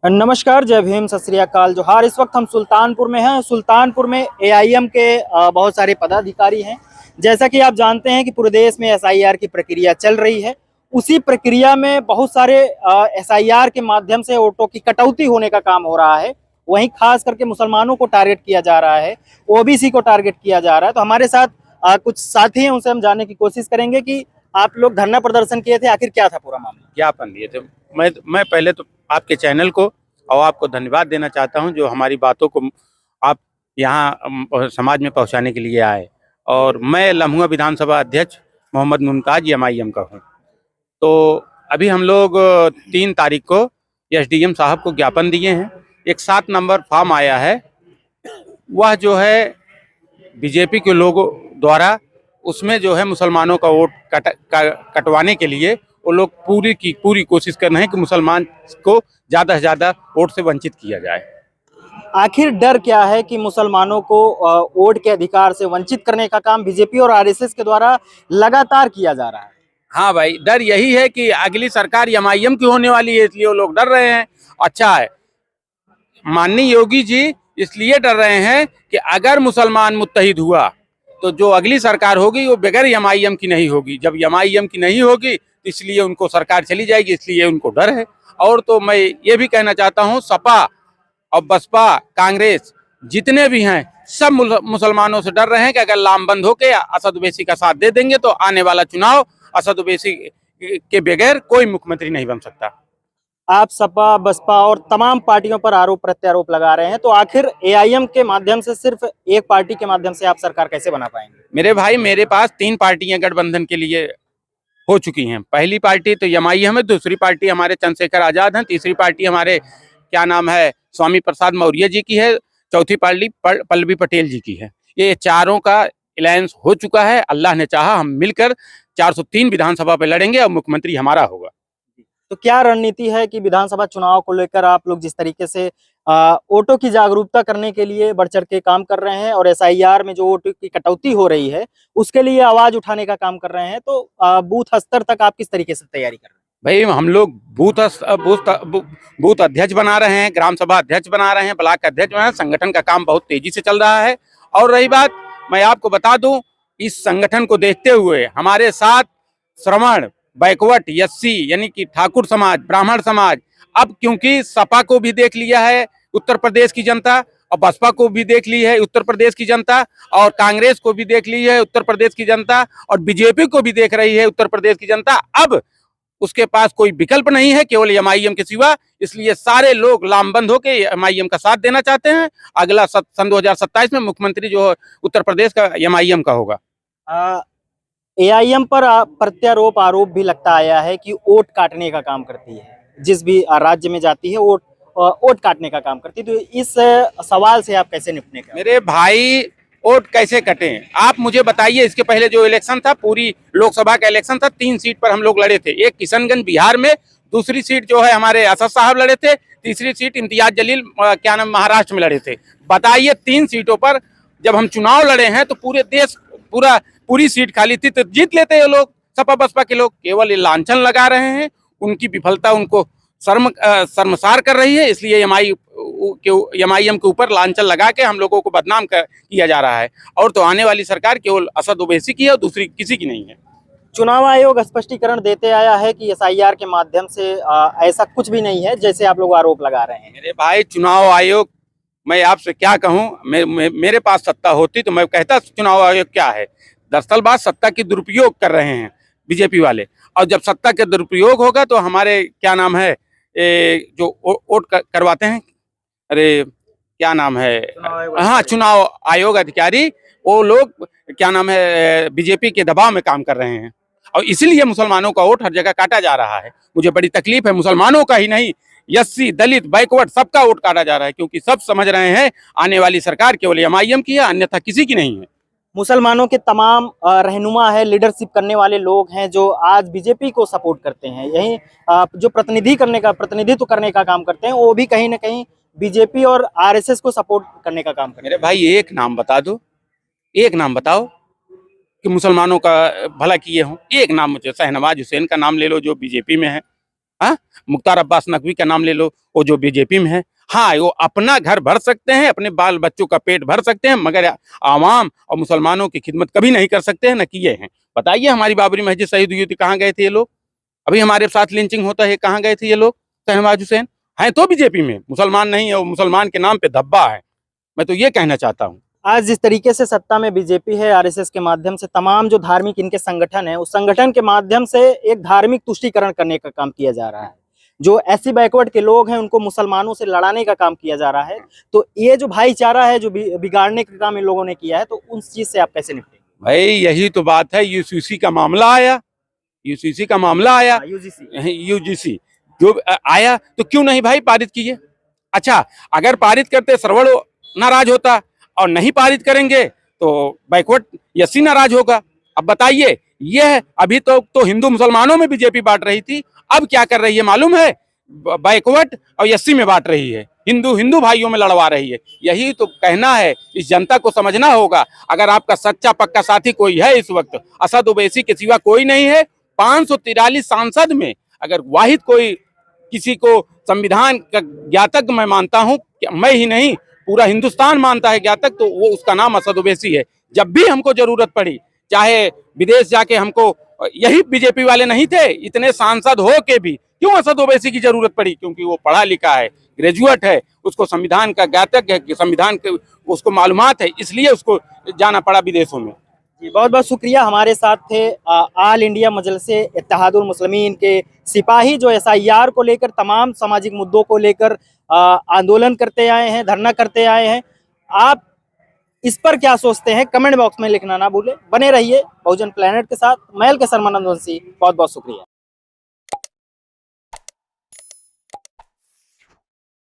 नमस्कार, जय भीम, सत श्री अकाल, जोहार। इस वक्त हम सुल्तानपुर में हैं। सुल्तानपुर में एआईएम के बहुत सारे पदाधिकारी हैं। जैसा कि आप जानते हैं कि पूरे देश में एसआईआर की प्रक्रिया चल रही है। उसी प्रक्रिया में बहुत सारे एसआईआर के माध्यम से वोटों की कटौती होने का काम हो रहा है। वहीं खास करके मुसलमानों को टारगेट किया जा रहा है, ओबीसी को टारगेट किया जा रहा है। तो हमारे साथ कुछ साथी हैं, उनसे हम जानने की कोशिश करेंगे कि आप लोग धरना प्रदर्शन किए थे, आखिर क्या था पूरा मामला। ज्ञापन दिए थे। मैं पहले तो आपके चैनल को और आपको धन्यवाद देना चाहता हूं, जो हमारी बातों को आप यहां समाज में पहुंचाने के लिए आए। और मैं लम्हुआ विधानसभा अध्यक्ष मोहम्मद मुमताज एमआईएम का हूं। तो अभी हम लोग 3 तारीख को एसडीएम साहब को ज्ञापन दिए हैं। एक 7 नंबर फॉर्म आया है, वह जो है बीजेपी के लोगों द्वारा, उसमें जो है मुसलमानों का वोट कटवाने के लिए वो लोग पूरी की पूरी कोशिश कर रहे हैं कि मुसलमान को ज़्यादा से ज़्यादा वोट से वंचित किया जाए। आखिर डर क्या है कि मुसलमानों को वोट के अधिकार से वंचित करने का काम बीजेपी और आरएसएस के द्वारा लगातार किया जा रहा है। हाँ भाई, डर यही है कि अगली सरकार एमआईएम की होने वाली है, इसलिए वो लोग डर रहे हैं। अच्छा है, माननीय योगी जी इसलिए डर रहे हैं कि अगर मुसलमान मुत्तहिद हुआ तो जो अगली सरकार होगी वो बगैर एमआईएम की नहीं होगी। जब एमआईएम की नहीं होगी तो इसलिए उनको सरकार चली जाएगी, इसलिए उनको डर है। और तो मैं ये भी कहना चाहता हूँ, सपा और बसपा, कांग्रेस जितने भी हैं, सब मुसलमानों से डर रहे हैं कि अगर लामबंद होके असद ओवैसी का साथ दे देंगे तो आने वाला चुनाव असद ओवैसी के बगैर कोई मुख्यमंत्री नहीं बन सकता। आप सपा, बसपा और तमाम पार्टियों पर आरोप प्रत्यारोप लगा रहे हैं, तो आखिर एआईएम के माध्यम से, सिर्फ एक पार्टी के माध्यम से आप सरकार कैसे बना पाएंगे? मेरे भाई, मेरे पास 3 पार्टियां गठबंधन के लिए हो चुकी हैं। पहली पार्टी तो एमआईएम है, दूसरी पार्टी हमारे चंद्रशेखर आजाद हैं, तीसरी पार्टी हमारे क्या नाम है स्वामी प्रसाद मौर्य जी की है, चौथी पार्टी पल्लवी पटेल जी की है। ये चारों का अलायंस हो चुका है। अल्लाह ने चाहा हम मिलकर 403 विधानसभा पे लड़ेंगे और मुख्यमंत्री हमारा होगा। तो क्या रणनीति है कि विधानसभा चुनाव को लेकर आप लोग जिस तरीके से वोटों की जागरूकता करने के लिए बढ़ चढ़ के काम कर रहे हैं और एसआईआर में जो वोटों की कटौती हो रही है उसके लिए आवाज उठाने का काम कर रहे हैं, तो बूथ स्तर तक आप किस तरीके से तैयारी कर रहे हैं? भाई, हम लोग बूथ अध्यक्ष बना रहे हैं, ग्राम सभा अध्यक्ष बना रहे हैं, ब्लॉक अध्यक्ष बना रहे हैं। संगठन का काम बहुत तेजी से चल रहा है। और रही बात, मैं आपको बता दूं, इस संगठन को देखते हुए हमारे साथ श्रमण, बैकवर्ड, एससी यानी कि ठाकुर समाज, ब्राह्मण समाज, अब क्योंकि सपा को भी देख लिया है उत्तर प्रदेश की जनता, और बसपा को भी देख ली है उत्तर प्रदेश की जनता, और कांग्रेस को भी देख ली है उत्तर प्रदेश की जनता, और बीजेपी को भी देख रही है उत्तर प्रदेश की जनता। अब उसके पास कोई विकल्प नहीं है केवल एमआईएम के सिवा, इसलिए सारे लोग लामबंद होकर एमआईएम का साथ देना चाहते हैं। अगला सन 2027 में मुख्यमंत्री जो उत्तर प्रदेश का एमआईएम का होगा। एआईएम पर प्रत्यारोप आरोप भी लगता आया है कि वोट काटने का काम करती है, जिस भी राज्य में जाती है वोट काटने का काम करती है। तो इस सवाल से आप कैसे निपटने का? मेरे भाई, वोट कैसे कटें आप मुझे बताइए। इसके पहले जो इलेक्शन था, पूरी लोकसभा का इलेक्शन था, 3 सीट पर हम लोग लड़े थे। एक किशनगंज बिहार में, दूसरी सीट जो है हमारे असद साहब लड़े थे, तीसरी सीट इम्तियाज जलील क्या नाम महाराष्ट्र में लड़े थे। बताइए, 3 सीटों पर जब हम चुनाव लड़े हैं तो पूरे देश पूरी सीट खाली थी, तो जीत लेते हैं लोग। सपा बसपा के लोग केवल ये लांछन लगा रहे हैं, उनकी विफलता उनको शर्मसार कर रही है, इसलिए एमआईएम के ऊपर लांछन लगा के हम लोगों को बदनाम किया जा रहा है। और तो आने वाली सरकार केवल असद ओवैसी की है और दूसरी किसी की नहीं है। चुनाव आयोग स्पष्टीकरण देते आया है कि एसआईआर के माध्यम से ऐसा कुछ भी नहीं है, जैसे आप लोग आरोप लगा रहे हैं। मेरे भाई, चुनाव आयोग, मैं आपसे क्या कहूँ, मेरे पास सत्ता होती तो मैं कहता चुनाव आयोग क्या है। दरअसल बात सत्ता की दुरुपयोग कर रहे हैं बीजेपी वाले, और जब सत्ता के दुरुपयोग होगा तो हमारे क्या नाम है जो वोट करवाते हैं, अरे क्या नाम है, हाँ, चुनाव आयोग अधिकारी, वो लोग क्या नाम है बीजेपी के दबाव में काम कर रहे हैं, और इसीलिए मुसलमानों का वोट हर जगह काटा जा रहा है। मुझे बड़ी तकलीफ है, मुसलमानों का ही नहीं, एससी, दलित, बैकवर्ड, सबका वोट काटा जा रहा है, क्योंकि सब समझ रहे हैं आने वाली सरकार केवल एमआईएम की है, अन्यथा किसी की नहीं है। मुसलमानों के तमाम रहनुमा है, लीडरशिप करने वाले लोग हैं जो आज बीजेपी को सपोर्ट करते हैं, यही जो प्रतिनिधित्व करने का काम करते हैं, वो भी कहीं ना कहीं बीजेपी और आरएसएस को सपोर्ट करने का काम करते हैं। मेरे भाई, एक नाम बता दो, एक नाम बताओ कि मुसलमानों का भला किए हों। एक नाम मुझे, शहनवाज हुसैन का नाम ले लो जो बीजेपी में है, हाँ, मुख्तार अब्बास नकवी का नाम ले लो, वो जो बीजेपी में है। हाँ, वो अपना घर भर सकते हैं, अपने बाल बच्चों का पेट भर सकते हैं, मगर आवाम और मुसलमानों की खिदमत कभी नहीं कर सकते हैं, न किए हैं। बताइए, हमारी बाबरी मस्जिद शहीद हुई थी, कहाँ गए थे ये लोग? अभी हमारे साथ लिंचिंग होता है, कहाँ गए थे ये लोग? शहनवाज हुसैन हैं तो बीजेपी में, मुसलमान नहीं है, वो मुसलमान के नाम पे धब्बा है। मैं तो ये कहना चाहता हूँ। आज जिस तरीके से सत्ता में बीजेपी है, आरएसएस के माध्यम से तमाम जो धार्मिक इनके संगठन है, उस संगठन के माध्यम से एक धार्मिक तुष्टीकरण करने का काम किया जा रहा है। जो एससी बैकवर्ड के लोग हैं उनको मुसलमानों से लड़ाने का काम किया जा रहा है। तो ये जो भाईचारा है, जो बिगाड़ने का काम इन लोगों ने किया है, तो उस चीज से आप कैसे निपटेंगे? भाई यही तो बात है, यूसीसी का मामला आया, यूसीसी का मामला आया, यूजीसी जो आया, तो क्यों नहीं भाई पारित किए? अच्छा, अगर पारित करते श्रवण नाराज होता, और नहीं पारित करेंगे तो बैकवर्ड एससी नाराज होगा। अब बताइए, यह अभी तो हिंदू मुसलमानों में बीजेपी बांट रही थी, अब क्या कर रही है मालूम है? बैकवर्ड और एससी में बांट रही है, हिंदू हिंदू भाइयों में लड़वा रही है। यही तो कहना है, इस जनता को समझना होगा। अगर आपका सच्चा पक्का साथी कोई है इस वक्त, असद ओवैसी के सिवा कोई नहीं है। 543 सांसद में अगर वाहिद कोई किसी को संविधान का ज्ञातक मैं मानता हूं, मैं ही नहीं पूरा हिंदुस्तान मानता है ज्ञातक, तो वो उसका नाम असद ओवैसी है। जब भी हमको जरूरत पड़ी, चाहे विदेश जाके हमको, यही बीजेपी वाले नहीं थे, इतने सांसद हो के भी क्यों असद ओवैसी की जरूरत पड़ी? क्योंकि वो पढ़ा लिखा है, ग्रेजुएट है, उसको संविधान का ज्ञातक है, संविधान के उसको मालूमात है, इसलिए उसको जाना पड़ा विदेशों में। जी, बहुत बहुत शुक्रिया। हमारे साथ थे ऑल इंडिया मजलिसे इत्तेहादुल मुस्लिमीन के सिपाही, जो एसआईआर को लेकर, तमाम सामाजिक मुद्दों को लेकर आंदोलन करते आए हैं, धरना करते आए हैं। आप इस पर क्या सोचते हैं, कमेंट बॉक्स में लिखना ना भूलें। बने रहिए बहुजन प्लेनेट के साथ। महल के सरमनंद वंशी, बहुत बहुत शुक्रिया।